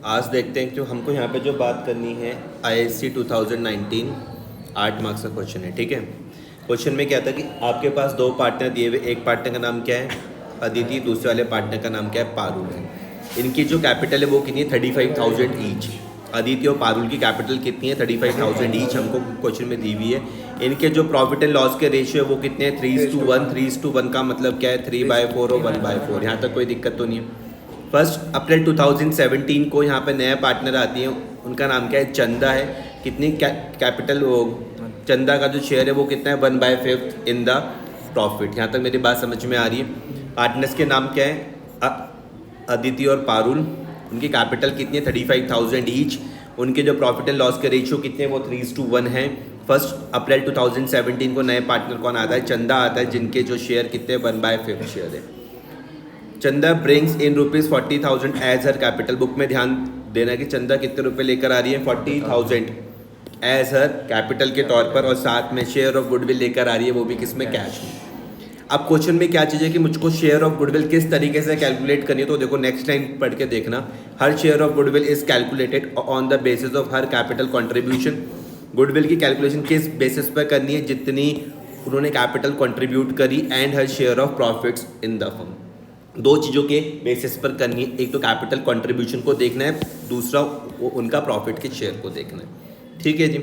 आज देखते हैं कि हमको यहाँ पे जो बात करनी है ISC 2019 8 मार्क्स का क्वेश्चन है। ठीक है, क्वेश्चन में क्या था कि आपके पास दो पार्टनर दिए हुए, एक पार्टनर का नाम क्या है अदिति, दूसरे वाले पार्टनर का नाम क्या है पारुल है। इनकी जो कैपिटल है वो कितनी है 35,000 ईच। अदिति और पारुल की कैपिटल कितनी है 35,000 ईच, हमको क्वेश्चन में दी हुई है। इनके जो प्रॉफिट एंड लॉस के रेशियो है वो कितने हैं 3:1। 3:1 का मतलब क्या है 3/4 और 1/4। यहाँ तक कोई दिक्कत तो नहीं है। 1 अप्रैल 2017 को यहाँ पे नया पार्टनर आती है, उनका नाम क्या है चंदा है। कितनी कैपिटल चंदा का जो शेयर है वो कितना है 1/5 इन द प्रॉफिट। यहाँ तक मेरी बात समझ में आ रही है। पार्टनर्स के नाम क्या है अदिति और पारुल। उनकी कैपिटल कितनी है 35,000 ईच। उनके जो प्रॉफिट एंड लॉस के रेशियो कितने हैं वो 3:1 है। 1 अप्रैल 2017 को नए पार्टनर कौन आता है चंदा आता है, जिनके जो शेयर कितने 1/5 शेयर है। Chanda brings in ₹40,000 as her capital. Book में ध्यान देना कि चंदा कितने रुपए लेकर आ रही है 40,000 एज हर कैपिटल के तौर पर, और साथ में शेयर ऑफ गुडविल लेकर आ रही है, वो भी किसमें कैश में। अब क्वेश्चन में क्या चीज़ है कि मुझको शेयर ऑफ गुडविल किस तरीके से कैलकुलेट करनी है, तो देखो नेक्स्ट टाइम पढ़ के देखना। Her share of goodwill is calculated on the basis of her capital contribution. Goodwill की कैलकुलेशन किस बेसिस पर करनी है जितनी उन्होंने कैपिटल कंट्रीब्यूट करी, and her share of profits in the firm. दो चीज़ों के बेसिस पर करनी है, एक तो कैपिटल कंट्रीब्यूशन को देखना है, दूसरा उनका प्रॉफिट के शेयर को देखना है। ठीक है जी।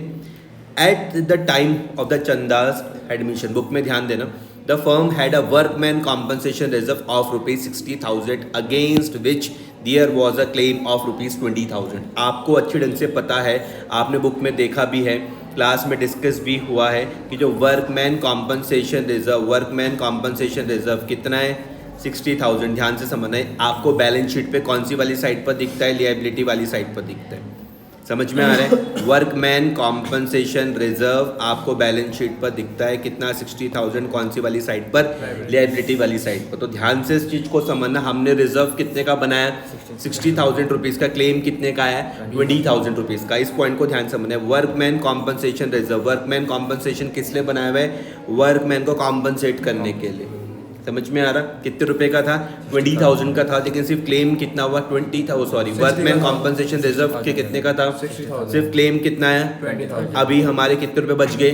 At the time of the Chanda's admission, book में ध्यान देना, the firm had a workman compensation reserve of ₹60,000 against which there was a claim of ₹20,000। आपको अच्छी ढंग से पता है, आपने बुक में देखा भी है, क्लास में डिस्कस भी हुआ है कि जो वर्कमैन कॉम्पनसेशन रिजर्व कितना है 60,000। ध्यान से समझना है, आपको बैलेंस शीट पे कौन सी वाली साइड पर दिखता है, लिएबिलिटी वाली साइड पर दिखता है। समझ में आ रहा है। वर्कमैन कॉम्पनसेशन रिजर्व आपको बैलेंस शीट पर दिखता है कितना 60,000, कौन सी वाली साइड पर, लिएबिलिटी वाली साइड पर। तो ध्यान से इस चीज़ को समझना, हमने रिजर्व कितने का बनाया 60,000 रुपीज़ का, क्लेम कितने का है 20,000 रुपीज़ का। इस पॉइंट को ध्यान से समझना है। Workman compensation reserve, workman compensation किस लिए बनाया हुआ है, वर्कमैन को कॉम्पनसेट करने के लिए। समझ में आ रहा, कितने रुपए का था 20,000 का था, लेकिन सिर्फ क्लेम कितना हुआ वर्कमैन कॉम्पनसेशन रिजर्व के कितने का था, सिर्फ क्लेम कितना है अभी हमारे कितने रुपए बच गए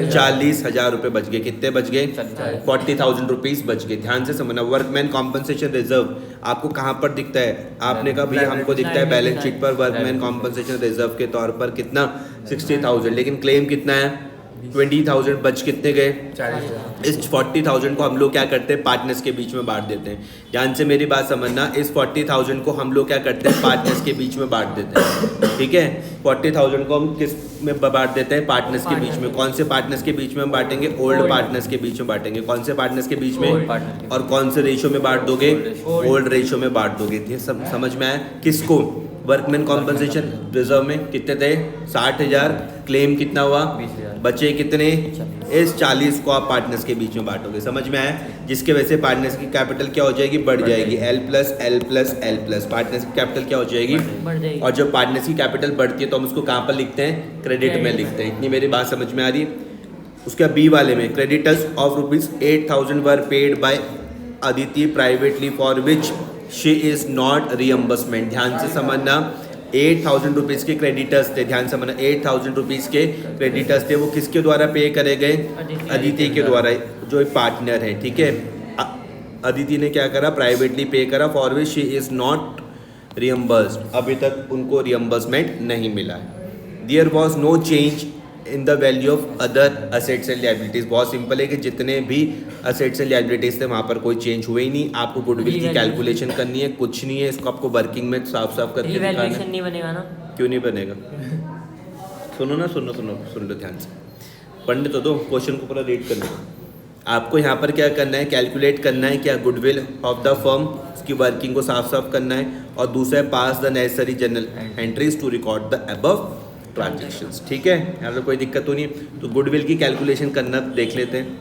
40,000 रुपए बच गए। कितने बच गए 40,000 रुपीज बच गए। ध्यान से समझना, वर्कमैन कॉम्पनसेशन रिजर्व आपको कहाँ पर दिखता है, आपने कहा भैया हमको दिखता है बैलेंस शीट पर वर्कमैन कॉम्पनसेशन रिजर्व के तौर पर कितना 60,000, लेकिन क्लेम कितना है 20,000, बच कितने गए 40,000। इस 40,000 को हम लोग क्या करते हैं पार्टनर्स के बीच में बांट देते हैं। ध्यान से मेरी बात समझना, इस 40,000 को हम लोग क्या करते हैं पार्टनर्स के बीच में बांट देते हैं। ठीक है, 40,000 को हम किस में बांट देते हैं पार्टनर्स के बीच में। कौन से पार्टनर्स के बीच में हम बांटेंगे, ओल्ड पार्टनर्स के बीच में बांटेंगे। कौन से पार्टनर्स के बीच में, और कौन से रेशियो में बांट दोगे, ओल्ड रेशियो में बांट दोगे। सब समझ में आया। किसको, वर्कमैन कॉम्पनसेशन रिजर्व में कितने थे 60,000, क्लेम कितना हुआ 20,000, बचे कितने, इस 40 को आप पार्टनर्स के बीच में बांटोगे। समझ में आया, जिसके वजह से पार्टनर्स की कैपिटल क्या हो जाएगी, बढ़ जाएगी, L+L+L+। पार्टनर्स की कैपिटल क्या हो जाएगी, और जब पार्टनर्स की कैपिटल बढ़ती है तो हम उसको कहाँ पर लिखते हैं, क्रेडिट में लिखते हैं। इतनी मेरी बात समझ में आ रही है। उसके बी वाले में creditors of ₹8,000 were paid by Aditi privately for which she is not reimbursement. ध्यान से समझना, 8,000 रुपीज़ के क्रेडिटर्स थे। ध्यान से समझना, 8,000 रुपीज़ के क्रेडिटर्स थे, वो किसके द्वारा पे करे गए, अदिति के द्वारा, जो एक पार्टनर है। ठीक है, अदिति ने क्या करा, प्राइवेटली पे करा, for which she is not reimbursed. अभी तक उनको रियम्बर्समेंट नहीं मिला है। There was no change in the value of other assets and liabilities. बहुत सिंपल है कि जितने भी असेट्स एंड लायबिलिटीज थे वहाँ पर कोई चेंज हुए ही नहीं। आपको गुडविल की कैलकुलेशन करनी है, कुछ नहीं है, इसको आपको वर्किंग में साफ साफ करके दिखाना है। नहीं बनेगा ना, क्यों नहीं बनेगा, सुनो ना, सुन लो ध्यान से, पढ़ने तो दो, क्वेश्चन को पूरा रीड करने दो। आपको यहाँ पर क्या करना है, कैलकुलेट करना है क्या गुडविल ऑफ द फर्म, उसकी वर्किंग को साफ साफ करना है, और दूसरा है pass the necessary journal entries to record the above transactions. ठीक है, यहाँ पर कोई दिक्कत तो नहीं है। तो गुडविल की कैलकुलेशन करना देख लेते हैं।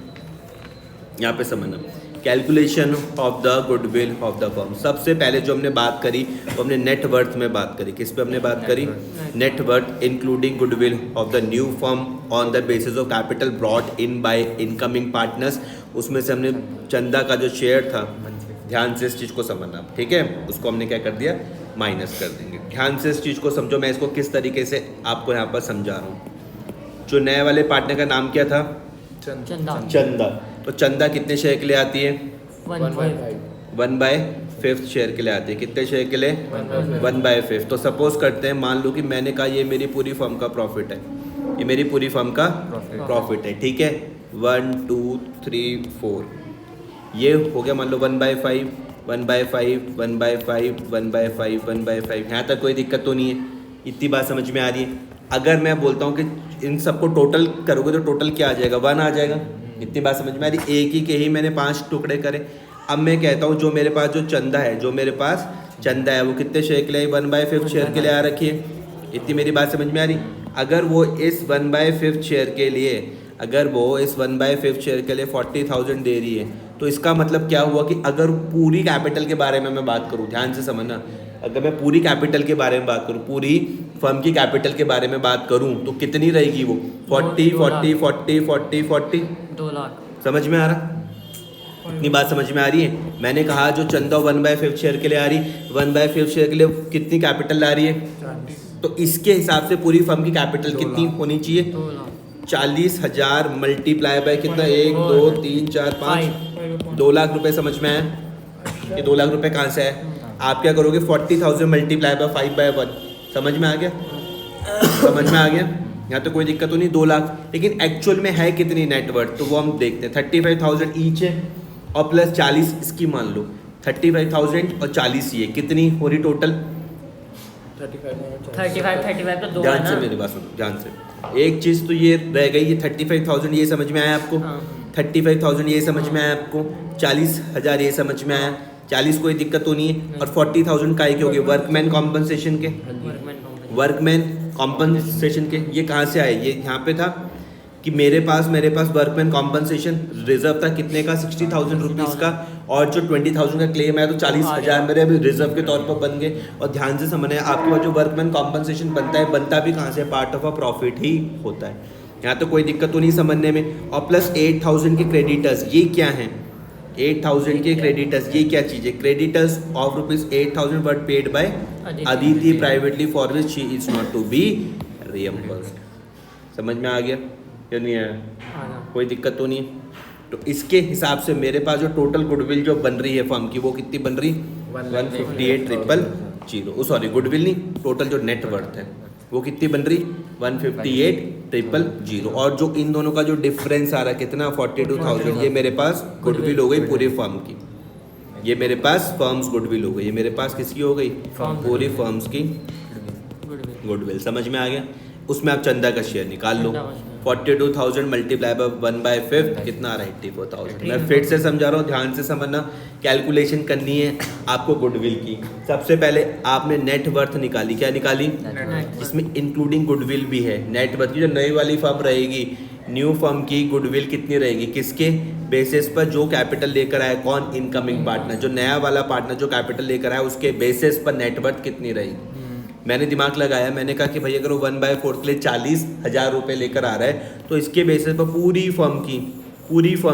यहाँ पे समझना, calculation of the goodwill of the firm. सबसे पहले जो हमने बात करी वो हमने नेट वर्थ में बात करी। किस पे हमने बात करी, net worth including goodwill of the new firm on the basis of capital brought in by incoming partners. उसमें से हमने चंदा का जो शेयर था ध्यान से इस चीज़ को समझना, ठीक है। उसको हमने क्या कर दिया, माइनस कर देंगे। ध्यान से इस चीज़ को समझो, मैं इसको किस तरीके से आपको यहाँ पर समझा रहा हूँ। जो नए वाले पार्टनर का नाम क्या था, चंदा। तो चंदा कितने शेयर के लिए आती है, 1/5 शेयर के लिए आती है। कितने शेयर के लिए, 1/5। तो सपोज करते हैं, मान लो कि मैंने कहा ये मेरी पूरी फर्म का प्रॉफिट है, ये मेरी पूरी फर्म का प्रॉफिट है, ठीक है। 1 2 3 4 ये हो गया, मान लो 1/5 1/5 1/5 1/5 1/5। यहाँ तक कोई दिक्कत तो नहीं है, इतनी बात समझ में आ रही है। अगर मैं बोलता हूँ कि इन सबको टोटल करोगे तो टोटल क्या आ जाएगा, 1 आ जाएगा। इतनी बात समझ में आ रही। एक ही के ही मैंने 5 टुकड़े करे। अब मैं कहता हूँ जो मेरे पास जो चंदा है, जो मेरे पास चंदा है वो कितने शेयर के लिए, 1/5 शेयर के लिए आ रखी है। इतनी मेरी बात समझ में आ रही। अगर वो इस 1/5 शेयर के लिए, अगर वो इस 1/5 शेयर के लिए 40,000 दे रही है, तो इसका मतलब क्या हुआ कि अगर पूरी कैपिटल के बारे में मैं बात करूँ, ध्यान से समझना, अगर मैं पूरी कैपिटल के बारे में बात करूँ, पूरी फर्म की कैपिटल के बारे में बात करूँ, तो कितनी रहेगी वो, 40 40 40 40 40 2 लाख। समझ में आ रहा, इतनी बात समझ में आ रही है। मैंने कहा जो चंदा 1/5 शेयर के लिए आ रही, 1/5 शेयर के लिए कितनी कैपिटल ला रही है, तो इसके हिसाब से पूरी फर्म की कैपिटल कितनी होनी चाहिए, 40,000 मल्टीप्लाई बाय कितना, 1 2 3 4 5, 2 लाख रुपए। समझ में आया, ये 2 लाख रुपए कहाँ से है। आप क्या करोगे, 40,000 मल्टीप्लाई बाय 5/1। समझ में आ गया, समझ में आ गया। यहाँ तो कोई दिक्कत तो नहीं, 2 लाख। लेकिन एक्चुअल में है कितनी नेटवर्थ, तो वो हम देखते हैं। 35,000 ईच है और प्लस 40 इसकी, मान लो 35,000 और 40 ये कितनी हो रही टोटल, 35 तो 2 है ध्यान ना। से मेरी बात सुनो, ध्यान से। एक चीज़ तो ये रह गई, ये 35,000 ये समझ में आया आपको, 35,000 ये समझ में आया आपको, 40,000 ये समझ में आया, 40 कोई दिक्कत तो नहीं है। और 40,000 का के हो गए वर्कमैन कॉम्पनसेशन के, वर्कमैन कॉम्पनसेशन के। ये कहाँ से आए, ये यहाँ पे था कि मेरे पास वर्कमैन कॉम्पनसेशन रिजर्व था कितने का, 60,000 रुपीज़ का। और जो 20,000 का क्लेम आया तो 40,000 मेरे अभी रिजर्व के तौर पर बन गए। और ध्यान से समझना है, आपके पास जो वर्कमैन कॉम्पनसेशन बनता है, बनता भी कहाँ से, पार्ट ऑफ अ प्रॉफिट ही होता है। यहाँ तो कोई दिक्कत तो नहीं समझने में। और प्लस 8,000 के क्रेडिटर्स, ये क्या हैं, 8,000 के क्रेडिटर्स, ये क्या चीज़ है, creditors of ₹8,000 were paid by Aditi privately for which she is not to be reimbursed. समझ में आ गया या नहीं आया, कोई दिक्कत तो नहीं। तो इसके हिसाब से मेरे पास जो टोटल गुडविल जो बन रही है फर्म की, वो कितनी बन रही, 158,000, सॉरी गुडविल नहीं, टोटल जो नेट वर्थ है वो कितनी बन रही, 158,000। और जो इन दोनों का जो डिफरेंस आ रहा है कितना, 42,000, ये मेरे पास गुडविल हो गई पूरी फर्म की। ये मेरे पास फर्म्स गुडविल हो गई, ये मेरे पास किसकी हो गई, पूरी फर्म्स की गुडविल। समझ में आ गया। उसमें आप चंदा का शेयर निकाल लो, 42,000 मल्टीप्लाई बाय 1/5 कितना आ रहा है, 84,000। मैं फिर से समझा रहा हूँ, ध्यान से समझना। कैलकुलेशन करनी है आपको गुडविल की। सबसे पहले आपने नेट वर्थ निकाली, क्या निकाली, इसमें इंक्लूडिंग गुडविल भी है। नेट वर्थ की जो नई वाली फर्म रहेगी, न्यू फर्म की गुडविल कितनी रहेगी, किसके बेसिस पर, जो कैपिटल लेकर आया, कौन, इनकमिंग पार्टनर, जो नया वाला पार्टनर जो कैपिटल लेकर आया उसके बेसिस पर नेटवर्थ कितनी रहेगी। मैंने दिमाग लगाया, मैंने कहा कि भाई अगर वो 1/4 के लिए 40,000 रुपये लेकर आ रहा है, तो इसके बेसिस पर पूरी फर्म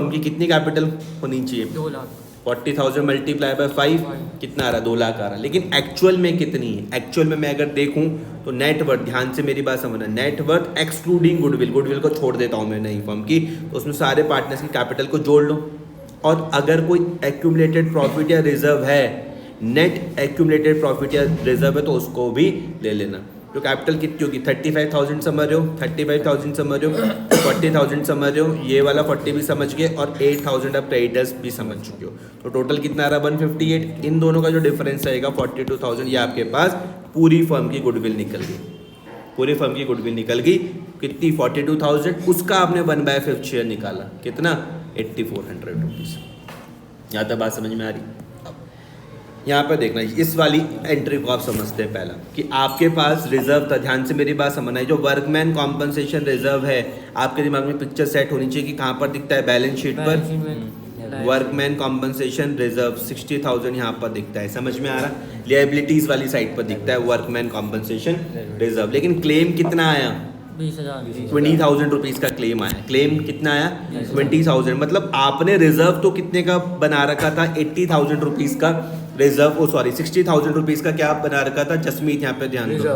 की कितनी कैपिटल होनी चाहिए, 2 लाख। 40,000 मल्टीप्लाई बाय 5 कितना आ रहा है, 2 लाख आ रहा है। लेकिन एक्चुअल में कितनी है, एक्चुअल में मैं अगर देखूं तो नेटवर्थ, ध्यान से मेरी बात समझना, नेटवर्थ एक्सक्लूडिंग गुडविल को छोड़ देता हूं मैं नई फर्म की, तो उसमें सारे पार्टनर्स की कैपिटल को जोड़ लो। और अगर कोई एक्यूमुलेटेड प्रॉफिट या रिजर्व है, नेट एक्यूमुलेटेड प्रॉफिट या रिजर्व है, तो उसको भी ले लेना। तो कैपिटल कितनी होगी, 35,000 समझ रहे हो, 35,000 समझ रहे हो, 40,000 समझ रहे हो, ये वाला 40 भी समझ गए, और 8,000 आप क्रेडिटर्स भी समझ चुके हो। तो टोटल कितना आ रहा है, 158। इन दोनों का जो डिफरेंस रहेगा 42,000, ये आपके पास पूरी फर्म की गुडविल निकल गई, पूरी फर्म की गुडविल निकल गई। कितनी, 42,000। उसका आपने 1/5 शेयर निकाला, कितना, 8,400 रुपीज़। यहाँ तक बात समझ में आ रही। यहाँ पर देखना, इस वाली एंट्री को आप समझते हैं पहला, कि आपके पास रिजर्व था। ध्यान से मेरी बात समझना है, जो वर्कमैन कॉम्पनसेशन रिजर्व है, आपके दिमाग में पिक्चर सेट होनी चाहिए कि कहाँ पर दिखता है, बैलेंस शीट पर वर्कमैन कॉम्पनसेशन रिजर्व 60,000 यहाँ पर दिखता है। समझ में आ रहा, लिएबिलिटीज वाली साइड पर दिखता है वर्कमैन कॉम्पनसेशन रिजर्व। लेकिन क्लेम कितना आया, 20,000 20,000 रुपीज़ का क्लेम आया। क्लेम कितना आया? 20,000। मतलब आपने रिजर्व तो कितने का बना रखा था? 80,000 रुपीज़ का रिजर्व, ओ सॉरी 60,000 रुपीज़ का क्या बना रखा था? जसमीत यहाँ पे ध्यान दो,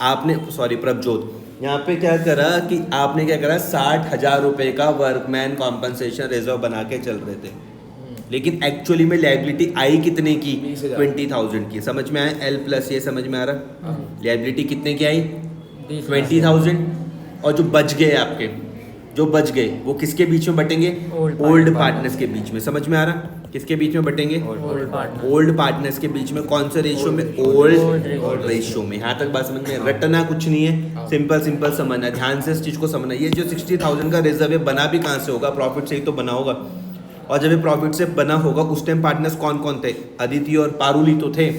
आपने सॉरी प्रभजोत यहाँ पे क्या करा कि आपने क्या करा, 60,000 रुपये का वर्कमैन कॉम्पनसेशन रिजर्व बना के चल रहे थे, लेकिन एक्चुअली में लाइबिलिटी आई कितने की? 20,000 की। समझ में आया? एल प्लस ये समझ में आ रहा? लाइबिलिटी कितने की आई? 20,000। और जो बच गए आपके, जो बच गए वो किसके बीच में बटेंगे? ओल्ड पार्टनर्स के बीच में। समझ में आ रहा? किसके बीच में बटेंगे? ओल्ड पार्टनर्स के बीच में। कौन से रेशियो में? ओल्ड रेशियो में। यहाँ तक बात समझ में? रटना कुछ नहीं है, सिंपल समझना, ध्यान से इस चीज़ को समझना। ये जो 60,000 का रिजर्व है बना भी कहाँ से होगा? प्रॉफिट से ही तो बना होगा। और जब ये प्रॉफिट से बना होगा उस टाइम पार्टनर्स कौन कौन थे? अदिति और पारुल ही तो थे।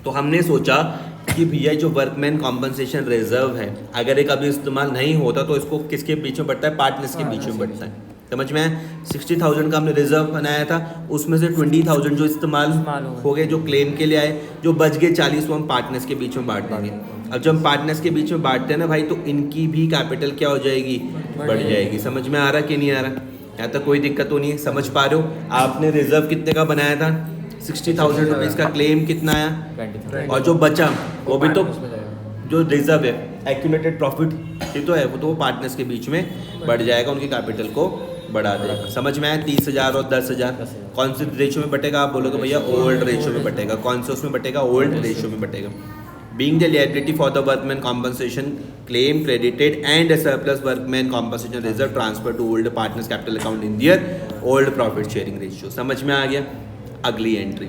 तो हमने सोचा कि भैया जो वर्कमैन कॉम्पनसेशन रिजर्व है, अगर एक अभी इस्तेमाल नहीं होता तो इसको किसके बीच में बढ़ता है? पार्टनर्स के बीच में बढ़ता है। समझ में आया? 60,000 का हमने रिजर्व बनाया था, उसमें से 20,000 जो इस्तेमाल हो गए, जो क्लेम के लिए आए, जो बच गए 40 वो हम पार्टनर्स के बीच में बांट देंगे। अब जब हम पार्टनर्स के बीच में बांटते हैं ना भाई, तो इनकी भी कैपिटल क्या हो जाएगी? बढ़ जाएगी। समझ में आ रहा कि नहीं आ रहा? यहाँ तक कोई दिक्कत तो नहीं है? समझ पा रहे हो? आपने रिजर्व कितने का बनाया था? 60,000 रुपीज़ का। क्लेम कितना आया? और जो बचा वो भी तो जो रिजर्व है, एक्यूमुलेटेड प्रॉफिट ये तो है, वो तो पार्टनर्स के बीच में बढ़ जाएगा, उनकी कैपिटल को बढ़ा देगा। समझ में आया? 30,000 और 10,000 कौन से रेशियो में बटेगा? आप बोलोगे भैया ओल्ड रेशियो में बटेगा। कौन से उसमें बटेगा? ओल्ड रेशियो में बटेगा। Being the liability for the workman compensation claim credited and a surplus workman compensation reserve transferred to old partners capital account in their old profit sharing ratio। समझ में आ गया? अगली एंट्री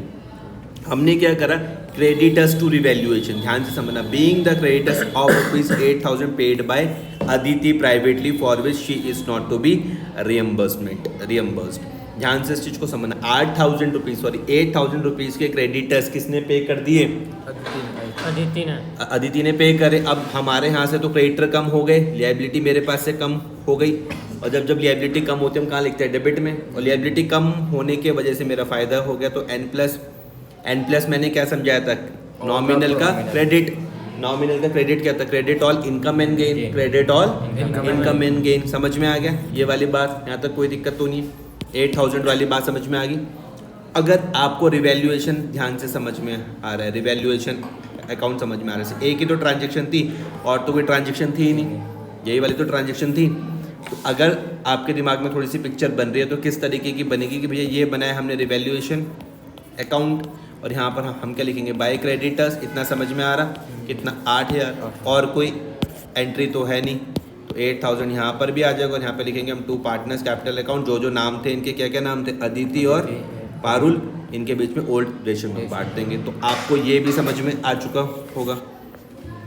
हमने क्या करा? Creditors to revaluation. ध्यान से समझना। Being the creditors of ₹8,000 paid by Aditi privately for which she is not to be reimbursed. ध्यान से इस चीज को समझना। 8,000 रुपीज सॉरी 8,000 रुपीज के क्रेडिटर्स किसने पे कर दिए? अदिति ने पे करे। अब हमारे यहाँ से तो क्रेडिटर कम हो गए, लायबिलिटी मेरे पास से कम हो गई। और जब लायबिलिटी कम होती है हम कहाँ लिखते हैं? डेबिट में। और लायबिलिटी कम होने के वजह से मेरा फायदा हो गया, तो एन प्लस मैंने क्या समझाया था? नॉमिनल का क्रेडिट। नॉमिनल का क्रेडिट क्या था? Credit all income and gain. Credit all income and gain. समझ में आ गया ये वाली बात? यहाँ तक कोई दिक्कत तो नहीं है? 8,000 वाली बात समझ में आ गई? अगर आपको रिवैल्यूएशन ध्यान से समझ में आ रहा है, रिवैल्यूएशन अकाउंट समझ में आ रहा है, एक ही तो ट्रांजेक्शन थी और तो कोई ट्रांजेक्शन थी ही नहीं, यही वाली तो ट्रांजेक्शन थी। तो अगर आपके दिमाग में थोड़ी सी पिक्चर बन रही है तो किस तरीके की बनेगी कि भैया ये बनाया हमने रिवैल्यूएशन अकाउंट, और यहाँ पर हम क्या लिखेंगे? By creditors. इतना समझ में आ रहा? कितना? 8,000। और कोई एंट्री तो है नहीं, तो 8,000 यहाँ पर भी आ जाएगा। और यहाँ पे लिखेंगे हम टू पार्टनर्स कैपिटल अकाउंट। जो नाम थे इनके, क्या क्या नाम थे? अदिति और पारुल, इनके बीच में ओल्ड रेशियो में बांट देंगे। तो आपको ये भी समझ में आ चुका होगा।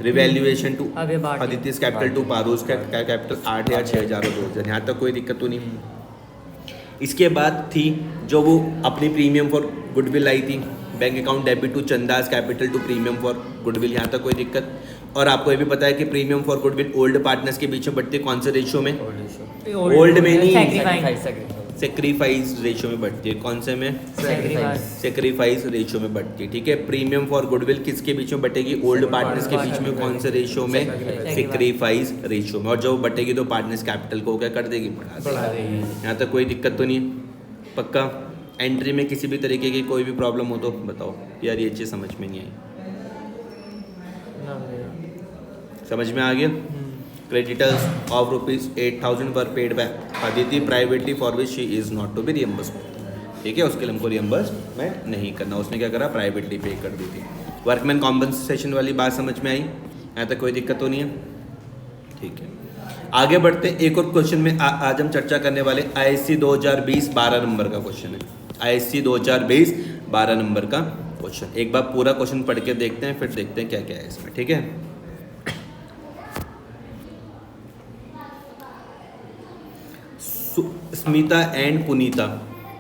Revaluation to Aditi capital to Parul capital 8,000 6,000 और 2,000। यहाँ तक कोई दिक्कत तो नहीं। इसके बाद थी जो वो अपनी प्रीमियम फॉर गुडविल आई थी, bank account debit to Chanda's capital to premium for goodwill. यहाँ तक कोई दिक्कत? और आपको ये भी पता है कि premium for goodwill old partners के बीच में बढ़ती है कौन से रेशियो में? ओल्ड में नहीं, सेक्रीफाइस रेशियो में बढ़ती है। कौन से में? सेक्रीफाइस रेशियो में बढ़ती है। ठीक है। प्रीमियम फॉर गुडविल किसके बीच में बटेगी? ओल्ड पार्टनर्स के बीच में। कौन से रेशियो में? सेक्रीफाइस रेशियो में। और जब बटेगी तो पार्टनर्स कैपिटल को क्या कर देगी? बढ़ा देगी। यहाँ तक कोई दिक्कत तो नहीं? पक्का? एंट्री में किसी भी तरीके की कोई भी प्रॉब्लम हो तो बताओ यार, ये चीज़ समझ में नहीं आई। समझ में आ गया? Creditors of ₹8,000 were paid by Aditi privately for which she is not to be reimbursed. ठीक है, उसके लिए हमको रियम्बर्समेंट नहीं करना, उसने क्या करा? प्राइवेटली पे कर दी थी। वर्कमैन कॉम्पनसेशन वाली बात समझ में आई? यहाँ तक कोई दिक्कत तो नहीं है? ठीक है, आगे बढ़ते हैं। एक और क्वेश्चन में आज हम चर्चा करने वाले ISC 2020 12 नंबर का क्वेश्चन है। ISC 2020 12 नंबर का क्वेश्चन। एक बार पूरा क्वेश्चन पढ़ के देखते हैं, फिर देखते हैं क्या क्या है इसमें। ठीक है, स्मिता एंड पुनीता,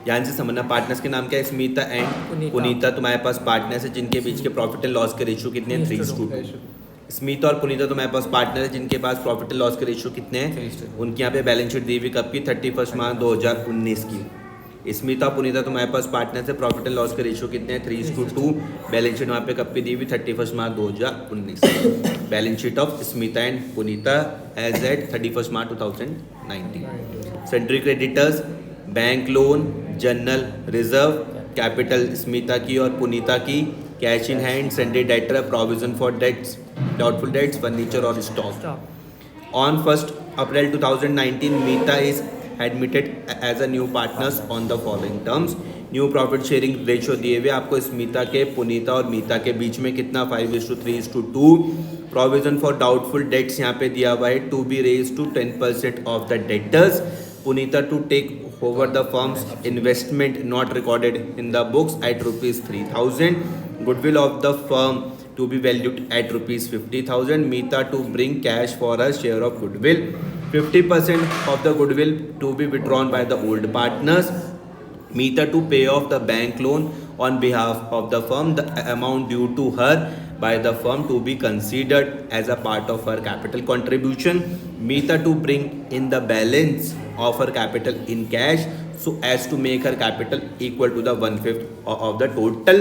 ध्यान से समझना। पार्टनर्स के नाम क्या है? स्मिता एंड पुनीता। तुम्हारे पास पार्टनर्स है जिनके बीच के प्रॉफिट एंड लॉस के रेशियो कितने हैं? 3:2। स्मिता और पुनीता तुम्हारे पास पार्टनर है जिनके पास प्रॉफिट एंड लॉस के रेशियो कितने हैं? उनकी यहाँ पे बैलेंस शीट दी हुई कब की? 31 मार्च 2019 की। स्मिता पुनीता तुम्हारे पास पार्टनर से, प्रॉफिट एंड लॉस के रेशियो कितने हैं 3:2। बैलेंस शीट वहाँ पे कब की दी हुई 31 मार्च 2019। Balance sheet of Smita and Punita as at 31 March 2019। Sundry creditors, bank loan, general reserve, capital Smita की और पुनीता की, cash in hand, sundry debtor, provision for debts, doubtful debts, furniture और stock. On 1st April 2019, Meeta is admitted as a new partners on the following terms. New profit sharing ratio दिए हुए आपको स्मिता के, पुनीता और मीता के बीच में कितना 5:3:2। प्रोविजन फॉर डाउटफुल डेट्स यहाँ पे दिया हुआ है to be raise to 10% of the debtors. Punita to take over the firm's investment not recorded in the books at ₹3,000। Goodwill of the firm to be valued at ₹50,000. Meeta to bring cash for a share of goodwill. 50% of the goodwill to be withdrawn by the old partners. Meeta to pay off the bank loan on behalf of the firm. The amount due to her by the firm to be considered as a part of her capital contribution. Meeta to bring in the balance of her capital in cash so as to make her capital equal to the 1/5 of the total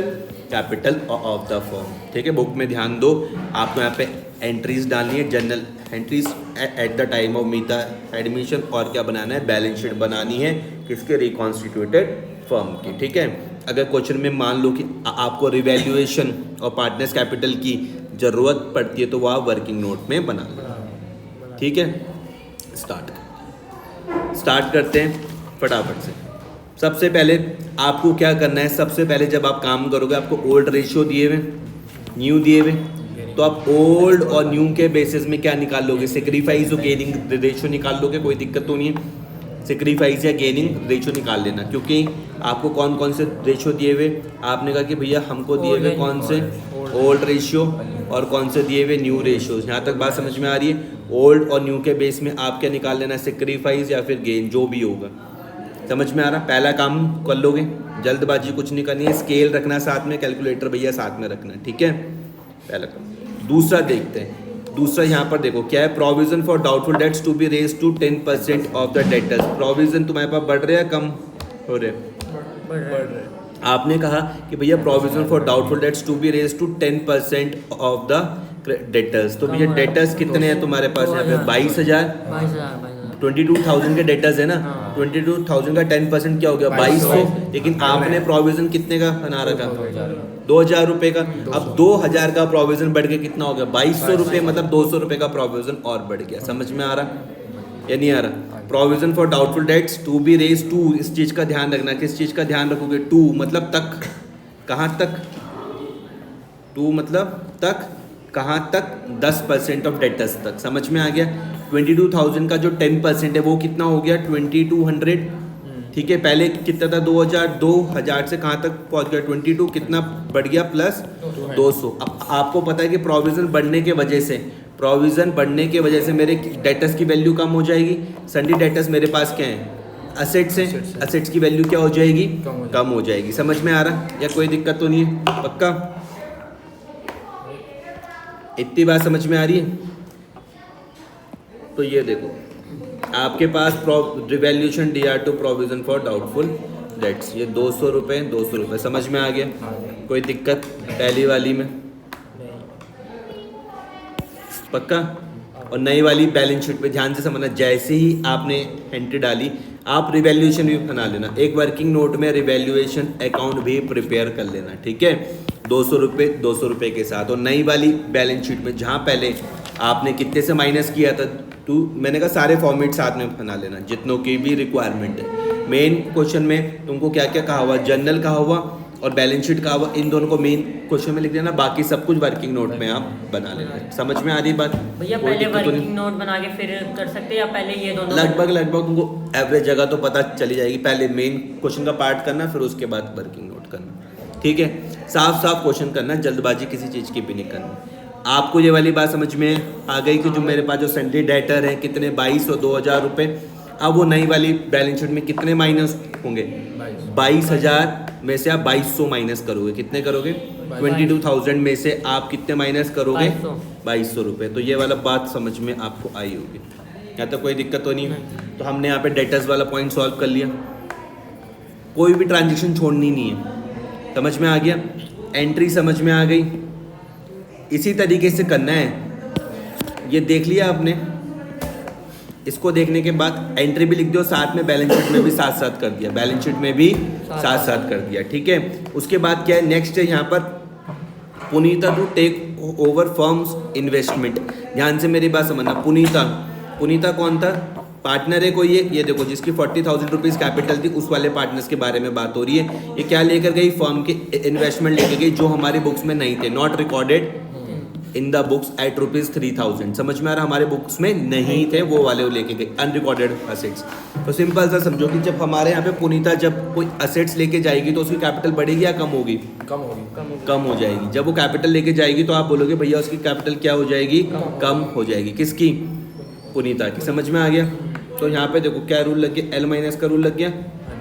capital of the firm. ठीक है, book में ध्यान दो, आपको यहाँ पे entries डालनी है, general entries at the time of Meeta admission, और क्या बनाना है, बैलेंस शीट बनानी है किसके, रिकॉन्स्टिट्यूटेड फर्म की। ठीक है, अगर क्वेश्चन में मान लो कि आपको रिवैल्यूएशन और पार्टनर्स कैपिटल की ज़रूरत पड़ती है तो वो आप वर्किंग नोट में बना लो। ठीक है, स्टार्ट करते हैं फटाफट से। सबसे पहले आपको क्या करना है, सबसे पहले जब आप काम करोगे आपको ओल्ड रेशियो दिए हुए, न्यू दिए हुए, तो आप ओल्ड और न्यू के बेसिस में क्या निकाल लोगे, सेक्रीफाइस और गेनिंग रेशियो निकाल लोगे, कोई दिक्कत तो नहीं है। सेक्रीफाइस या गेनिंग रेशियो निकाल लेना, क्योंकि आपको कौन कौन से रेशियो दिए हुए, आपने कहा कि भैया हमको दिए हुए कौन से, ओल्ड रेशियो, और कौन से दिए हुए, न्यू रेशियोज। यहाँ तक बात समझ में आ रही है। ओल्ड और न्यू के बेस में आप क्या निकाल लेना, सेक्रीफाइस या फिर गेन, जो भी होगा। समझ में आ रहा, पहला काम कर लोगे, जल्दबाजी कुछ नहीं करनी है। स्केल रखना साथ में, कैलकुलेटर भैया साथ में रखना, ठीक है, पहला काम। दूसरा देखते हैं, दूसरा यहाँ पर देखो क्या है, provision for doubtful debts to be raise to 10% of the debtors. Provision तुम्हारे पास बढ़ रहे हैं कम हो रहे, बढ़ रहे। आपने कहा कि भैया provision for doubtful debts to be raise to 10% of the debtors. तो भैया डेटर्स कितने हैं तुम्हारे पास यहाँ पे, 22,000। 22,000 के डेटर्स है ना, 22,000 का 10% क्या हो गया, 2200। लेकिन आपने प्रोविजन कितने का बना रखा, 2,000 रुपये का। अब 2,000 का प्रोविजन बढ़ के कितना हो गया, 2,200 रुपये, मतलब 200 रुपये का प्रोविजन और बढ़ गया। समझ में आ रहा या नहीं आ रहा। Provision for doubtful debts to be raise to, इस चीज़ का ध्यान रखना, किस चीज़ का ध्यान रखोगे, टू मतलब तक, कहाँ तक, टू मतलब तक, कहाँ तक, 10% ऑफ डेटर्स तक। समझ में आ गया। 22,000 का जो 10% है वो कितना हो गया, 2,200। ठीक है, पहले कितना था, 2,000 से कहाँ तक पहुँच गया, 22, कितना बढ़ गया, प्लस 200। अब आपको पता है कि प्रोविज़न बढ़ने के वजह से, प्रोविज़न बढ़ने के वजह से मेरे डेटर्स की वैल्यू कम हो जाएगी। सन्डी डेटर्स मेरे पास क्या है, असेट्स हैं, असेट्स की वैल्यू क्या हो जाएगी, कम हो जाएगी। समझ में आ रहा या कोई दिक्कत तो नहीं है, पक्का इतनी बात समझ में आ रही है। तो ये देखो आपके पास revaluation DR to provision for doubtful debts, ये 200 रुपये, 200 रुपये। समझ में आ गया, कोई दिक्कत पहली वाली में, पक्का। और नई वाली बैलेंस शीट पे ध्यान से समझना, जैसे ही आपने एंट्री डाली आप रिवैल्यूएशन भी बना लेना, एक वर्किंग नोट में रिवैल्यूएशन अकाउंट भी प्रिपेयर कर लेना, ठीक है, 200 रुपये 200 रुपये के साथ। और नई वाली बैलेंस शीट में जहाँ पहले आपने कितने से माइनस किया था, मैंने कहा सारे फॉर्मेट साथ में बना लेना जितनों की भी रिक्वायरमेंट है। मेन क्वेश्चन में तुमको क्या क्या कहा हुआ, जनरल कहा हुआ और बैलेंस शीट कहा हुआ, इन दोनों को मेन क्वेश्चन में लिख देना, बाकी सब कुछ वर्किंग नोट में आप बना लेना। समझ में आ रही बात भैया, पहले वर्किंग नोट बना के फिर कर सकते हैं या पहले ये दोनों? लगभग तुमको एवरेज जगह तो पता चली जाएगी। पहले मेन क्वेश्चन का पार्ट करना, फिर उसके बाद वर्किंग नोट करना, ठीक है। साफ क्वेश्चन करना, जल्दबाजी किसी चीज़ की भी नहीं करनी। आपको ये वाली बात समझ में आ गई कि जो मेरे पास जो सन्डी डेटर है कितने, 22 और 2,000 रुपये। अब वो नई वाली बैलेंस शीट में कितने माइनस होंगे, 22,000 में से आप 2,200 माइनस करोगे, कितने करोगे, 22,000 में से आप कितने माइनस करोगे, 2,200 रुपये। तो ये वाला बात समझ में आपको आई होगी, यहाँ तक कोई दिक्कत तो नहीं है। तो हमने यहाँ पे डेटर्स वाला पॉइंट सॉल्व कर लिया, कोई भी ट्रांजेक्शन छोड़नी नहीं है। समझ में आ गया? एंट्री समझ में आ गई? इसी तरीके से करना है। ये देख लिया आपने। इसको देखने के बाद एंट्री भी लिख दो, साथ में बैलेंस शीट में भी साथ साथ कर दिया, बैलेंस शीट में भी साथ साथ कर दिया। ठीक है, उसके बाद क्या है, नेक्स्ट है यहाँ पर Punita to take over firm's investment. ध्यान से मेरी बात समझना। पुनीता कौन था? पार्टनर है कोई ये देखो, जिसकी 40,000 रुपीज़ कैपिटल थी, उस वाले पार्टनर्स के बारे में बात हो रही है। ये क्या लेकर गई? फर्म के इन्वेस्टमेंट लेकर गई जो हमारी बुक्स में नहीं थे, not recorded in the books at ₹3,000। समझ में आ रहा? हमारे बुक्स में नहीं थे, वो वाले लेके गए, अनरिकॉर्डेड असेट्स। तो सिंपल सा समझो कि जब हमारे यहाँ पे पुनीता जब कोई असेट्स लेके जाएगी तो उसकी कैपिटल बढ़ेगी या कम होगी? कम हो जाएगी। जब वो कैपिटल लेके जाएगी तो आप बोलोगे भैया उसकी कैपिटल क्या हो जाएगी? कम हो जाएगी। किसकी? पुनीता की। समझ में आ गया? तो यहाँ पे देखो क्या रूल लग गया, L- का रूल लग गया।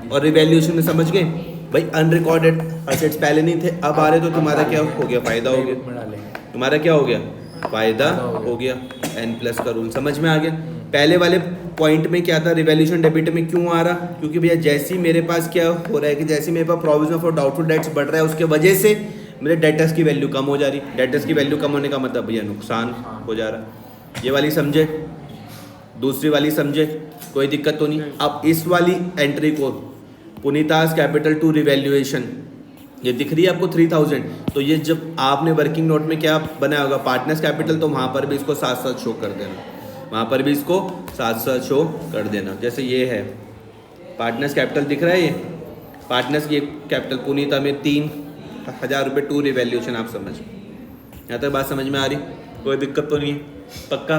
और रिवैल्यूएशन में समझ गए भाई, अनरिकॉर्डेड असेट्स पहले नहीं थे, अब आ रहे, तो तुम्हारा क्या हो गया? फायदा हो गया। तुम्हारा क्या हो गया? फायदा हो गया। N+ का रूल समझ में आ गया। पहले वाले पॉइंट में क्या था? रिवैल्यूएशन डेबिट में क्यों आ रहा? क्योंकि भैया जैसे ही मेरे पास क्या हो रहा है कि जैसे मेरे पास प्रोविजन फॉर डाउटफुल डेट्स बढ़ रहा है, उसके वजह से मेरे डेटर्स की वैल्यू कम हो जा रही। डेटर्स की वैल्यू कम होने का मतलब भैया नुकसान हो जा रहा। ये वाली समझे? दूसरी वाली समझे? कोई दिक्कत तो नहीं। अब इस वाली एंट्री को पुनीतास कैपिटल टू रिवैल्यूएशन, ये दिख रही है आपको 3,000। तो ये जब आपने वर्किंग नोट में क्या बनाया होगा? पार्टनर्स कैपिटल, तो वहाँ पर भी इसको साथ साथ शो कर देना, वहाँ पर भी इसको साथ साथ शो कर देना। जैसे ये है पार्टनर्स कैपिटल दिख रहा है, ये पार्टनर्स ये कैपिटल पुनीता में 3,000 रुपये टू रिवैल्यूएशन। आप समझ, यहाँ तक बात समझ में आ रही? कोई दिक्कत तो नहीं है? पक्का?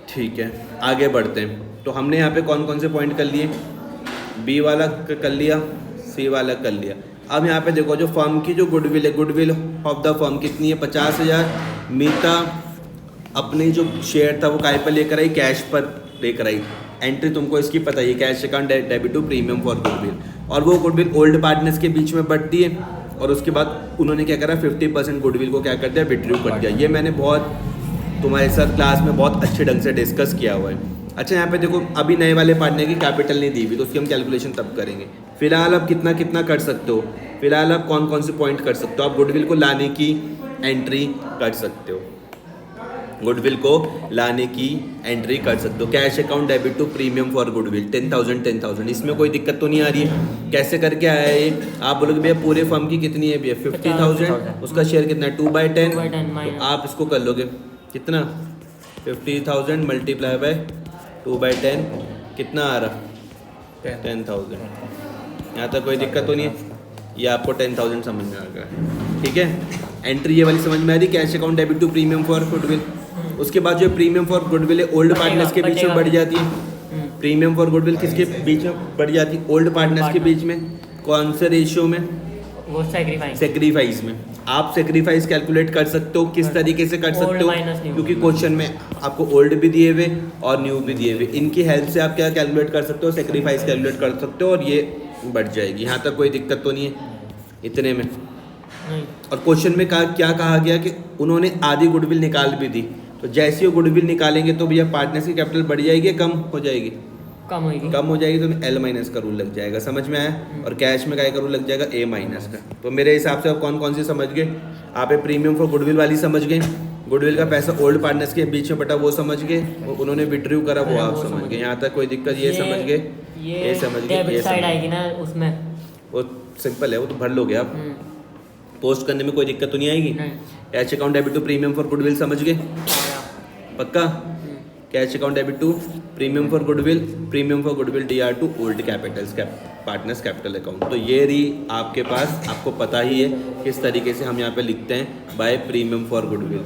ठीक है, आगे बढ़ते हैं। तो हमने यहाँ पे कौन कौन से पॉइंट कर लिए? बी वाला कर लिया, सी वाला कर लिया। अब यहाँ पे देखो जो फर्म की जो गुडविल है, गुडविल ऑफ द फर्म कितनी है? 50,000। मीता अपनी जो शेयर था वो काय पर लेकर आई? कैश पर लेकर आई। एंट्री तुमको इसकी पता है, cash account debit to premium for goodwill. और वो गुडविल ओल्ड पार्टनर्स के बीच में बढ़ती है, और उसके बाद उन्होंने क्या करा? 50% गुडविल को क्या कर दिया? विड्रू कर दिया। ये मैंने बहुत तुम्हारे साथ क्लास में बहुत अच्छे ढंग से डिस्कस किया हुआ है। अच्छा, यहाँ पे देखो अभी नए वाले पार्टनर की कैपिटल नहीं दी हुई, तो उसकी हम कैलकुलेशन तब करेंगे। फिलहाल आप कितना कितना कर सकते हो? फिलहाल आप कौन कौन से पॉइंट कर सकते हो? आप गुडविल को लाने की एंट्री कर सकते हो, गुडविल को लाने की एंट्री कर सकते हो। Cash account debit to premium for goodwill 10,000। इसमें कोई दिक्कत तो नहीं आ रही है? कैसे करके आया है ये? आप बोलोगे भैया पूरे फर्म की कितनी है भैया? 50,000। उसका शेयर कितना है? 2/10। तो आप इसको कर लोगे कितना? 50,000 मल्टीप्लाई बाय 2/10 कितना आ रहा? 10,000। यहाँ तक कोई दिक्कत तो नहीं है? ये आपको 10,000 समझ में आ गया? ठीक है, एंट्री ये वाली समझ में आ रही? Cash account debit to premium for goodwill. उसके बाद जो प्रीमियम फॉर गुडविल है ओल्ड पार्टनर्स के बीच में बढ़ जाती है। प्रीमियम फॉर गुडविल किसके बीच में बढ़ जाती है? ओल्ड पार्टनर्स के बीच में। कौन से रेशियो में? वो सेक्रीफाइस में। आप सेक्रीफाइस कैलकुलेट कर सकते हो, किस तरीके से कर सकते हो? क्योंकि क्वेश्चन में आपको ओल्ड भी दिए हुए और न्यू भी दिए हुए, इनकी हेल्प से आप क्या कैलकुलेट कर सकते हो? सेक्रीफाइस कैलकुलेट कर सकते हो, और ये बढ़ जाएगी। यहाँ तक कोई दिक्कत तो नहीं है इतने में? नहीं। और क्वेश्चन में क्या कहा गया कि उन्होंने आधी गुडविल निकाल भी दी, तो जैसे ही गुडविल निकालेंगे तो भैया पार्टनर्स की कैपिटल बढ़ जाएगी, कम हो जाएगी? कम हो जाएगी। तो L- का रूल लग जाएगा। समझ में आया? और कैश में काय का रूल लग जाएगा? A- का। तो मेरे हिसाब से आप कौन कौन सी समझ गए? आप प्रीमियम फॉर गुडविल वाली समझ गए, गुडविल का पैसा ओल्ड पार्टनर्स के बीच में बटा वो समझ गए, उन्होंने विड्रू करा वो आप समझ गए। यहाँ तक कोई दिक्कत? ये समझ गए, ये समझ गए, ये साइड आएगी ना उसमें, वो सिंपल है, वो तो भर लोगे आप। पोस्ट करने में कोई दिक्कत तो नहीं आएगी? Cash account debit to premium for goodwill समझ गए? पक्का? Cash account debit to premium for goodwill DR to old capitals partners capital account. तो ये रही आपके पास, आपको पता ही है किस तरीके से हम यहाँ पे लिखते हैं, by premium for goodwill,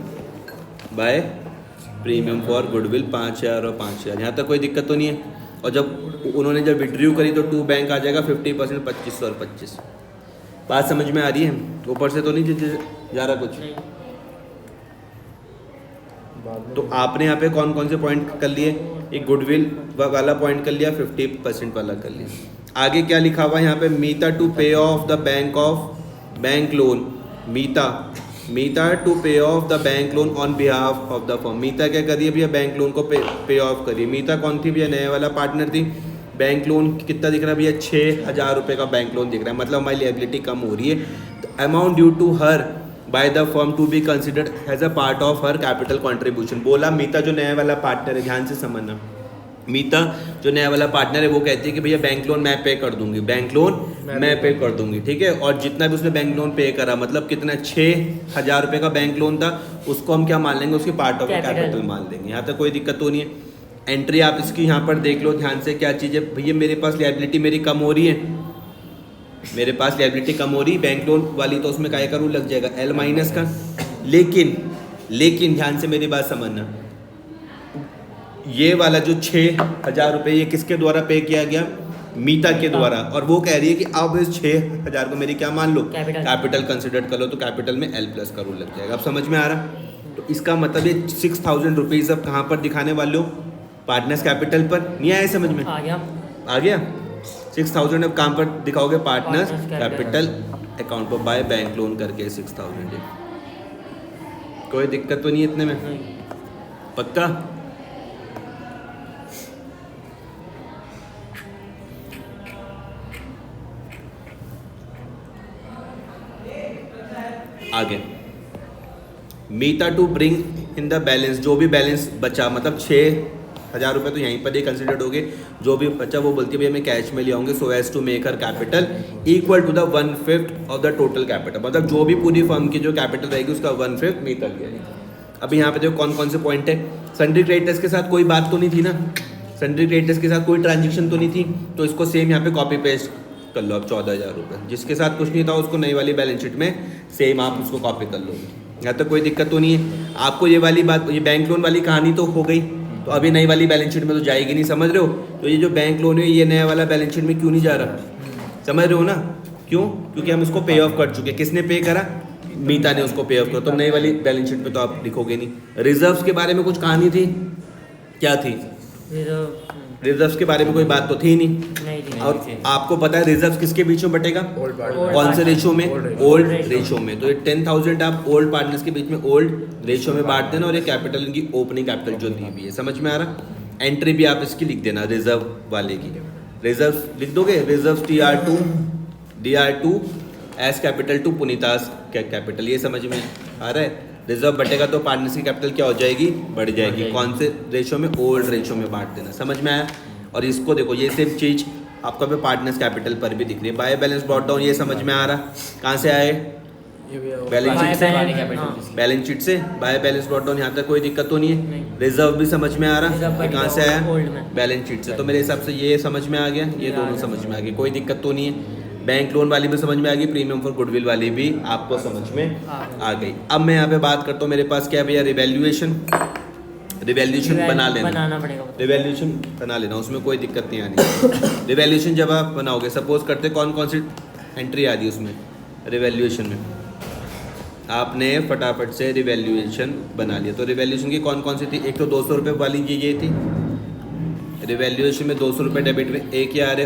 by premium for goodwill 5,000 और 5,000। यहाँ तक कोई दिक्कत तो नहीं है? और जब उन्होंने जब विड्रू करी तो टू बैंक आ जाएगा 50%, 25 और 25। बात समझ में आ रही है? ऊपर से तो नहीं जा रहा कुछ? तो आपने यहाँ पे कौन कौन से पॉइंट कर लिए? एक गुडविल वाला पॉइंट कर लिया, 50% वाला कर लिया। आगे क्या लिखा हुआ है यहाँ पे? Meeta to pay off the bank loan. Meeta to pay off the bank loan on behalf of the firm. Meeta क्या कर रही है भैया? बैंक लोन को पे ऑफ करिए। मीता कौन थी भैया? नया वाला पार्टनर थी, बैंक लोन कितना दिख रहा है भैया, 6,000 रुपये का बैंक लोन दिख रहा है, मतलब हमारी लायबिलिटी कम हो रही है। Amount due to her by the firm to be considered as a part of her capital contribution. बोला मीता जो नया वाला पार्टनर है, ध्यान से समझना, मीता जो नया वाला पार्टनर है वो कहती है कि भैया बैंक लोन मैं पे कर दूंगी, बैंक लोन मैं पे कर दूंगी, ठीक है। और जितना भी उसने बैंक लोन पे करा, मतलब कितना 6,000 रुपये का बैंक लोन था, उसको हम क्या मान लेंगे, उसकी पार्ट ऑफ कैपिटल मान लेंगे। यहाँ तक कोई दिक्कत तो नहीं है। एंट्री आप इसकी यहाँ पर देख लो ध्यान से, क्या चीज़ है भैया, मेरे पास लायबिलिटी मेरी कम हो रही है, मेरे पास लायबिलिटी कम हो रही, बैंक लोन वाली तो उसमें काय का रूल लग जाएगा L माइनस का। लेकिन ध्यान से मेरी बात समझना, ये वाला जो 6,000 रुपये ये किसके द्वारा पे किया गया, मीता के द्वारा, और वो कह रही है कि अब इस 6,000 को मेरी क्या मान लो, कैपिटल कंसिडर कर लो, तो कैपिटल में L+ का रूल लग जाएगा। अब समझ में आ रहा, तो इसका मतलब ये 6,000 रुपीज़ अब कहाँ पर दिखाने वाले हो, पार्टनर्स कैपिटल पर। नहीं आया समझ में, आ गया 6,000 अब कहाँ पर दिखाओगे, पार्टनर्स कैपिटल अकाउंट पर बाय बैंक लोन करके 6,000। कोई दिक्कत तो नहीं है इतने में, पक्का। आगे Meeta to bring in the balance, जो भी बैलेंस बचा, मतलब 6,000 रुपये तो यहीं पर ही कंसिडर्ड हो गए, जो भी बचा वो बोलती है भैया मैं कैश में ले आऊँगी, so as to make her capital equal to the 1/5 of the total capital, मतलब जो भी पूरी फर्म की जो कैपिटल रहेगी उसका 1/5 मीता लिया जाएगा। अभी यहाँ पे देखो कौन कौन से पॉइंट है, सन्ड्री क्रेडिटर्स के साथ कोई बात तो नहीं थी ना, सन्ड्री क्रेडिटर्स के साथ कोई ट्रांजेक्शन तो नहीं थी, तो इसको सेम यहाँ पे कॉपी पेस्ट कर लो अब 14,000 रुपये, जिसके साथ कुछ नहीं था उसको नई वाली बैलेंस शीट में सेम आप उसको कॉपी कर लो, यहाँ तक कोई दिक्कत तो नहीं है। आपको ये वाली बात, ये बैंक लोन वाली कहानी तो हो गई, तो अभी नई वाली बैलेंस शीट में तो जाएगी नहीं, समझ रहे हो। तो ये जो बैंक लोन है ये नया वाला बैलेंस शीट में क्यों नहीं जा रहा, समझ रहे हो ना, क्यों, क्योंकि हम उसको पे ऑफ कर चुके। किसने पे करा, मीता ने उसको पे ऑफ करा, तो नई वाली बैलेंस शीट में तो आप लिखोगे नहीं। रिजर्व्स के बारे में कुछ कहानी थी, क्या थी, रिजर्व्स के बारे में कोई बात तो थी नहीं। और आपको पता है रिजर्व्स किसके बीच में बटेगा, कौन से रेशियो में, ओल्ड रेशियो में। तो ये 10,000 आप ओल्ड पार्टनर्स के बीच में ओल्ड रेशियो में बांट देना, और ये कैपिटल इनकी ओपनिंग कैपिटल जो दी हुई है, समझ में आ रहा। एंट्री भी आप इसकी लिख देना रिजर्व वाले की, रिजर्व लिख दोगे, reserve DR2 as capital to Punita's capital, ये समझ में आ रहा है। रिजर्व बटेगा तो पार्टनर्स की कैपिटल क्या हो जाएगी, बढ़ जाएगी, कौन से रेशियो में, ओल्ड रेशियो में बांट देना, समझ में आया। और इसको देखो ये सेम चीज़ आपका पे पार्टनर्स कैपिटल पर भी दिख रही है, बाय बैलेंस ब्रॉट डाउन, ये समझ में आ रहा, कहाँ से आए, बैलेंस शीट से, बैलेंस शीट से बाय बैलेंस ब्रॉट डाउन, यहाँ तक कोई दिक्कत तो नहीं है। रिजर्व भी समझ में आ रहा, कहाँ से आया, बैलेंस शीट से, तो मेरे हिसाब से ये समझ में आ गया, ये दोनों समझ में आ गए, कोई दिक्कत तो नहीं है। बैंक लोन वाली भी समझ में आ गई, प्रीमियम फॉर गुडविल वाली भी आपको समझ में आ गई। अब मैं यहाँ पे बात करता हूँ, मेरे पास क्या है भैया, रिवैल्यूएशन बना लेना, रिवैल्यूएशन बना लेना, उसमें कोई दिक्कत नहीं आनी। रिवैल्यूएशन जब आप बनाओगे, सपोज करते कौन कौन सी एंट्री आ रही है उसमें, रिवैल्यूएशन में आपने फटाफट से रिवैल्यूएशन बना लिया, तो रिवैल्यूएशन की कौन कौन सी थी, एक तो 200 रुपये वाली ये थी, रिवैल्यूएशन में 200 रुपये डेबिट में एक ही आ रहे,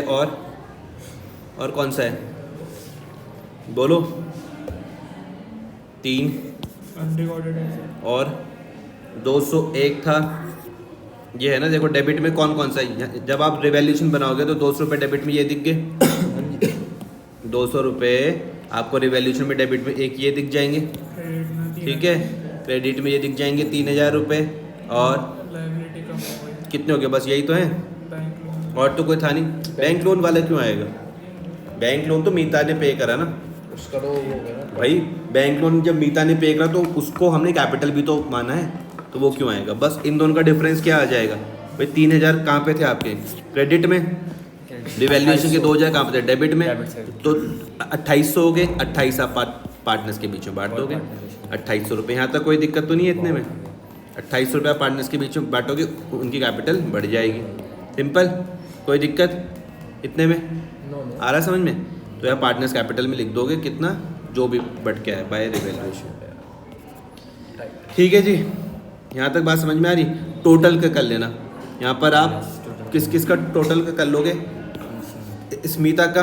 और कौन सा है, बोलो, 3 और 201 था, ये है ना। देखो डेबिट में कौन कौन सा है, जब आप रिवैल्यूएशन बनाओगे तो 200 रुपये डेबिट में ये दिख गए, 200 रुपये आपको रिवैल्यूएशन में डेबिट में एक ये दिख जाएंगे, ठीक है। क्रेडिट में ये दिख जाएंगे 3,000 रुपये, और कितने हो गए, बस यही तो है, और तो कोई था नहीं। बैंक लोन वाला क्यों आएगा, बैंक लोन तो मीता ने पे करा ना, उसका तो भाई बैंक लोन जब मीता ने पे करा तो उसको हमने कैपिटल भी तो माना है, तो वो क्यों आएगा। बस इन दोनों का डिफरेंस क्या आ जाएगा भाई, 3,000 कहाँ पे थे आपके, क्रेडिट में, रिवैल्यूएशन के 2,000 कहाँ पे थे, डेबिट में, तो 2,800 हो गए, 28 आप पार्टनर्स के बीच में बांट दोगे, 2,800 रुपये, यहाँ तक कोई दिक्कत तो नहीं है इतने में, 2,800 रुपये आप पार्टनर्स के बीच में बांटोगे, उनकी कैपिटल बढ़ जाएगी, सिंपल, कोई दिक्कत इतने में आ रहा समझ में। तो यार पार्टनर्स कैपिटल में लिख दोगे कितना जो भी बढ़ के आए बाय रिवैल्यूएशन, ठीक है जी, यहाँ तक बात समझ में आ रही। टोटल का कर लेना, यहाँ पर आप किस किस का टोटल का कर लोगे, स्मिता का,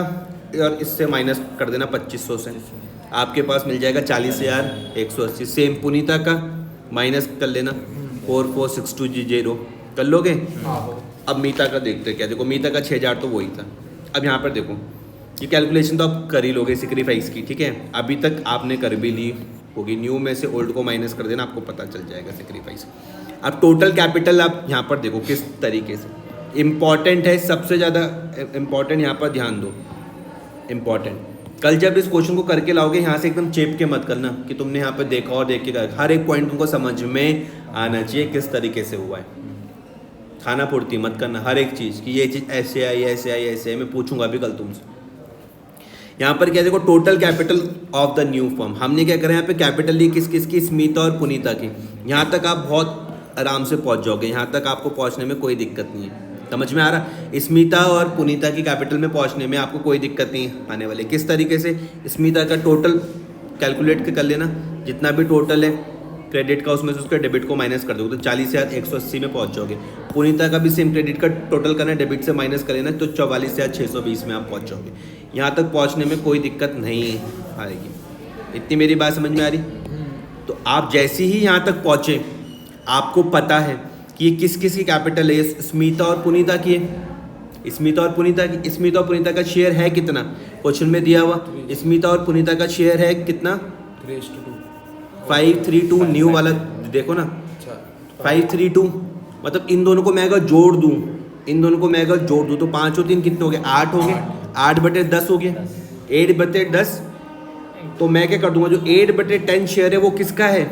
और इससे माइनस कर देना 2,500 से, आपके पास मिल जाएगा 40,180। सेम पुनीता का माइनस कर लेना 4462 कर लोगे, अब मीता का देखते हैं क्या, देखो मीता का 6000 तो वही था। अब यहाँ पर देखो ये कैलकुलेशन तो आप कर ही लोगे सेक्रीफाइस की, ठीक है, अभी तक आपने कर भी ली होगी। न्यू में से ओल्ड को माइनस कर देना, आपको पता चल जाएगा सेक्रीफाइस। अब टोटल कैपिटल आप यहाँ पर देखो किस तरीके से इम्पॉर्टेंट है, सबसे ज़्यादा इम्पॉर्टेंट यहाँ पर ध्यान दो, इम्पॉर्टेंट। कल जब इस क्वेश्चन को करके लाओगे यहाँ से एकदम चेप के मत करना कि तुमने यहाँ पे देखा और देख के करा, हर एक पॉइंट तुमको समझ में आना चाहिए किस तरीके से हुआ है। खाना पूर्ति मत करना हर एक चीज़ की, ये चीज़ ऐसे आई ऐसे आई ऐसे आई, मैं पूछूंगा भी कल तुमसे। यहाँ पर क्या देखो total capital of the new firm, हमने क्या करा यहाँ पे कैपिटल ली किस किस की, स्मिता और पुनीता की। यहाँ तक आप बहुत आराम से पहुँच जाओगे, यहाँ तक आपको पहुँचने में कोई दिक्कत नहीं है। समझ में आ रहा, स्मिता और पुनीता की कैपिटल में पहुँचने में आपको कोई दिक्कत नहीं आने वाली। किस तरीके से, स्मिता का टोटल कैलकुलेट कर लेना, जितना भी टोटल है क्रेडिट का उसमें से उसके डेबिट को माइनस कर दोगे तो 40,180 में पहुंच जाओगे। पुनीता का भी सेम क्रेडिट का टोटल करना है, डेबिट से माइनस कर लेना तो 44,620 में आप पहुंच जाओगे। यहाँ तक पहुंचने में कोई दिक्कत नहीं आएगी। इतनी मेरी बात समझ में आ रही? तो आप जैसे ही यहाँ तक पहुँचे आपको पता है कि ये किस किस की कैपिटल है, स्मिता और पुनीता की है। स्मिता और पुनीता की, स्मिता और पुनीता का शेयर है कितना, क्वेश्चन में दिया हुआ स्मिता और पुनीता का शेयर है कितना, 532। न्यू वाला देखो ना 532, मतलब इन दोनों को मैं अगर जोड़ दूँ, इन दोनों को मैं अगर जोड़ दूँ तो 5 और 3 कितने हो गए, 8 हो गए, 8/10 हो गया, 8/10। तो मैं क्या कर दूंगा, जो 8/10 शेयर है वो किसका है,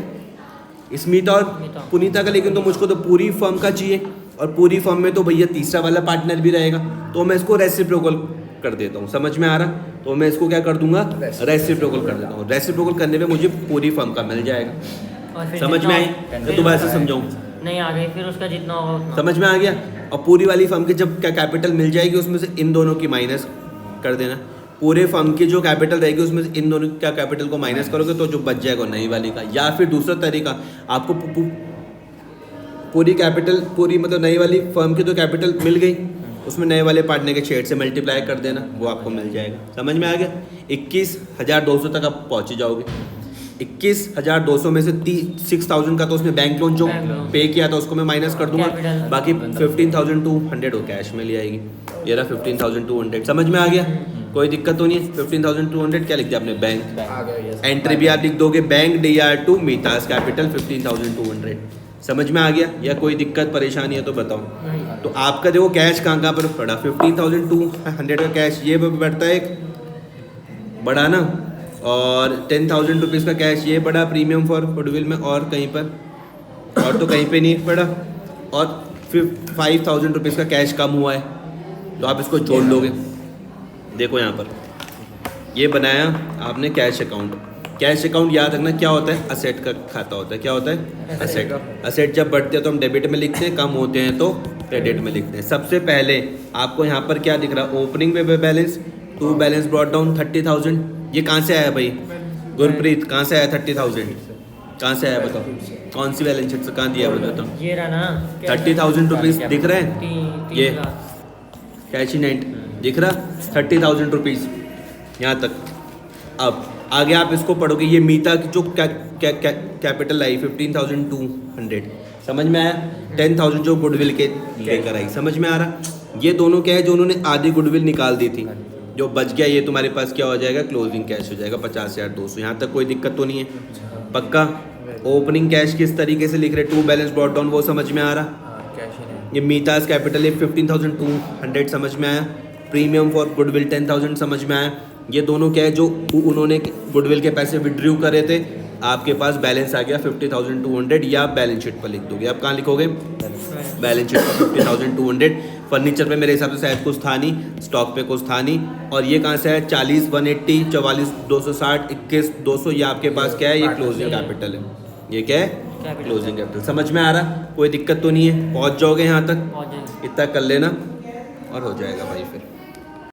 स्मिता और पुनीता का। लेकिन तो मुझको तो पूरी फर्म का चाहिए, और पूरी फर्म में तो भैया तीसरा वाला पार्टनर भी रहेगा, तो मैं इसको रेसिप्रोकल कर देता हूँ। समझ में आ रहा, तो मैं इसको क्या कर दूंगा, रेसिप्रोकल कर देता हूँ। रेसिप्रोकल करने में मुझे पूरी फर्म का मिल जाएगा। समझ में आई? मैं दोबारा से समझाऊँ? नहीं आ गई, फिर उसका जितना होगा उतना। समझ में आ गया? और पूरी वाली फर्म की जब क्या कैपिटल मिल जाएगी उसमें से इन दोनों की माइनस कर देना। पूरे फर्म की जो कैपिटल रहेगी उसमें से इन दोनों क्या कैपिटल को माइनस करोगे तो जो बच जाएगा नई वाली का। या फिर दूसरा तरीका, आपको पूरी कैपिटल, पूरी मतलब नई वाली फर्म की तो कैपिटल मिल गई, उसमें नए वाले पार्टनर के शेयर से मल्टीप्लाई कर देना, वो आपको मिल जाएगा। समझ में आ गया? 21,200 तक आप पहुँच जाओगे। 21,200 में से 6,000 का तो उसने बैंक लोन जो पे किया था उसको मैं माइनस कर दूंगा, बाकी 15,200 वो कैश में ले आएगी। ये रहा 15,200। समझ में आ गया? कोई दिक्कत तो नहीं है। 15,200 क्या लिख दिया आपने, बैंक। एंट्री भी आप लिख दोगे बैंक DR2 मीतास कैपिटल 15,200। समझ में आ गया? या कोई दिक्कत परेशानी है तो बताओ। तो आपका देखो कैश कहाँ पर पड़ा, 15,200 का कैश ये बढ़ता है एक बड़ा ना, और 10,000 रुपीज़ का कैश ये बड़ा प्रीमियम फॉर गुडविल में, और कहीं पर और तो कहीं पे नहीं पड़ा, और फिर 5,000 रुपीज़ का कैश कम हुआ है, तो आप इसको जोड़ लोगे। देखो यहाँ पर ये बनाया आपने कैश अकाउंट। कैश अकाउंट याद रखना क्या होता है, असेट का खाता होता है। क्या होता है, असेट। असेट जब बढ़ते हैं तो हम डेबिट में लिखते हैं, कम होते हैं तो क्रेडिट में लिखते हैं। सबसे पहले आपको यहाँ पर क्या दिख रहा है, ओपनिंग में balance, to balance brought down 30,000। ये कहाँ से आया भाई गुरप्रीत, कहाँ से आया 30,000, कहाँ से आया बताओ, कौन सी बैलेंस शीट से कहाँ दिया बताओ। ये रहा ना 30,000 रुपीज़ दिख रहा है, ये कैश इन हैंड दिख रहा 30,000 रुपीज़ यहाँ तक। अब आगे आप इसको पढ़ोगे, ये मीता की जो कैपिटल आई 15,200, समझ में आया। 10,000 जो गुडविल के लेकर आई, समझ में आ रहा। ये दोनों क्या है, जो उन्होंने आधी गुडविल निकाल दी थी, जो बच गया ये तुम्हारे पास क्या हो जाएगा, क्लोजिंग कैश हो जाएगा 50,200। यहाँ तक कोई दिक्कत तो नहीं है, पक्का। ओपनिंग कैश किस तरीके से लिख रहे, टू बैलेंस ब्रॉट डाउन, वो समझ में आ रहा। ये मीतास कैपिटल है 15,200, समझ में आया। प्रीमियम फॉर गुडविल 10,000, समझ में आया। ये दोनों क्या है, जो उन्होंने गुडविल के पैसे विड्रू करे थे, आपके पास बैलेंस आ गया 50,200, या आप बैलेंस शीट पर लिख दोगे। आप कहाँ लिखोगे, बैलेंस शीट पर 50,200। फर्नीचर पे मेरे हिसाब से शायद कुछ था नहीं, स्टॉक पे कुछ था नहीं। और ये कहाँ से है, 40,180, 44,260, 21,200, ये आपके पास क्या है, ये क्लोजिंग कैपिटल है। ये क्या है, क्लोजिंग कैपिटल। समझ में आ रहा, कोई दिक्कत तो नहीं है, पहुँच जाओगे यहाँ तक, इतना कर लेना और हो जाएगा भाई फिर।